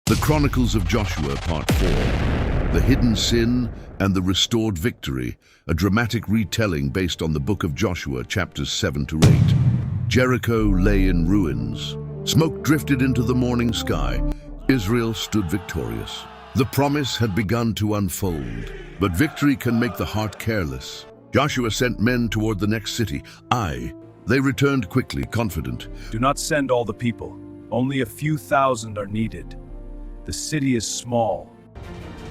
The Chronicles of Joshua, Part 4. The Hidden Sin and the Restored Victory, a dramatic retelling based on the book of Joshua, chapters 7 to 8. Jericho lay in ruins. Smoke drifted into the morning sky. Israel stood victorious. The promise had begun to unfold, but victory can make the heart careless. Joshua sent men toward the next city, Ai. They returned quickly, confident. Do not send all the people. Only a few thousand are needed. The city is small.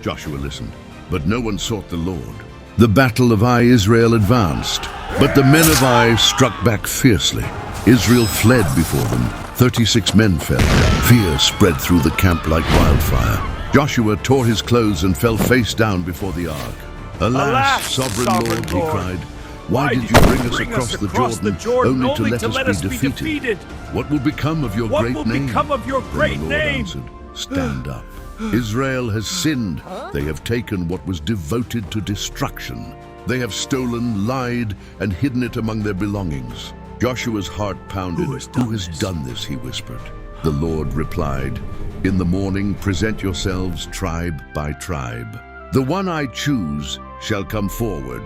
Joshua listened, but no one sought the Lord. The battle of Ai, Israel advanced, but the men of Ai struck back fiercely. Israel fled before them. 36 men fell. Fear spread through the camp like wildfire. Joshua tore his clothes and fell face down before the ark. Alas, sovereign Lord, he cried, why did you bring us across the Jordan only to let us be defeated? What will become of your great name? Then the Lord answered, stand up. Israel has sinned. They have taken what was devoted to destruction. They have stolen, lied, and hidden it among their belongings. Joshua's heart pounded. Who has done this? He whispered. The Lord replied, in the morning present yourselves tribe by tribe. The one I choose shall come forward.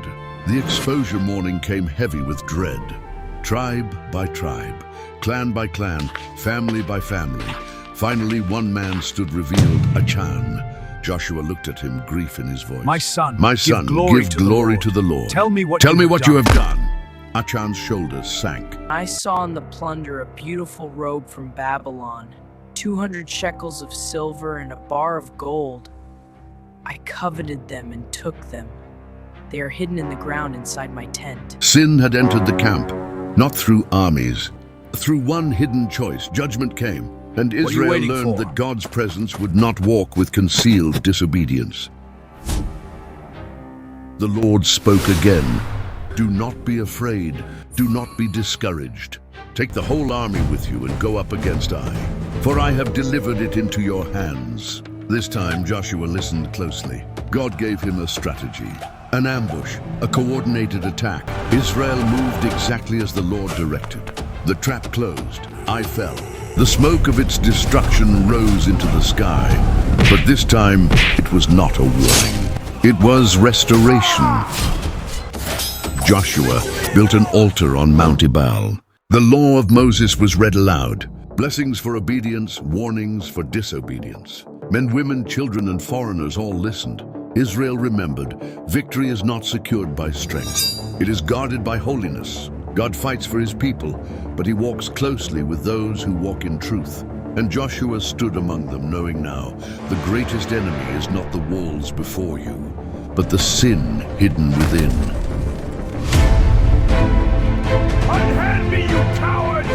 The exposure morning came heavy with dread. Tribe by tribe, clan by clan, family by family. Finally, one man stood revealed, Achan. Joshua looked at him, grief in his voice. My son, give glory to the Lord. Tell me what you have done. Achan's shoulders sank. I saw in the plunder a beautiful robe from Babylon, 200 shekels of silver and a bar of gold. I coveted them and took them. They are hidden in the ground inside my tent. Sin had entered the camp, not through armies. Through one hidden choice, judgment came. And Israel learned that God's presence would not walk with concealed disobedience. The Lord spoke again. Do not be afraid. Do not be discouraged. Take the whole army with you and go up against Ai, for I have delivered it into your hands. This time Joshua listened closely. God gave him a strategy, an ambush, a coordinated attack. Israel moved exactly as the Lord directed. The trap closed. Ai fell. The smoke of its destruction rose into the sky, but this time it was not a warning. It was restoration. Joshua built an altar on Mount Ebal. The law of Moses was read aloud. Blessings for obedience, warnings for disobedience. Men, women, children, and foreigners all listened. Israel remembered, victory is not secured by strength. It is guarded by holiness. God fights for his people, but he walks closely with those who walk in truth. And Joshua stood among them, knowing now, the greatest enemy is not the walls before you, but the sin hidden within. Unhand me, you cowards!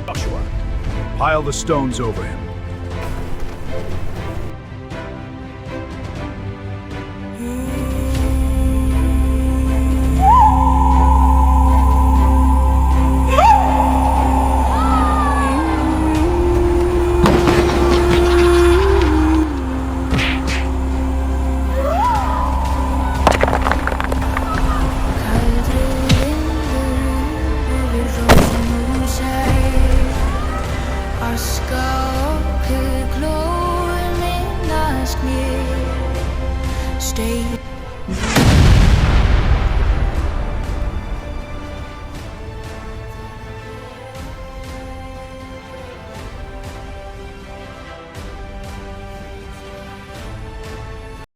Joshua, pile the stones over him. Stay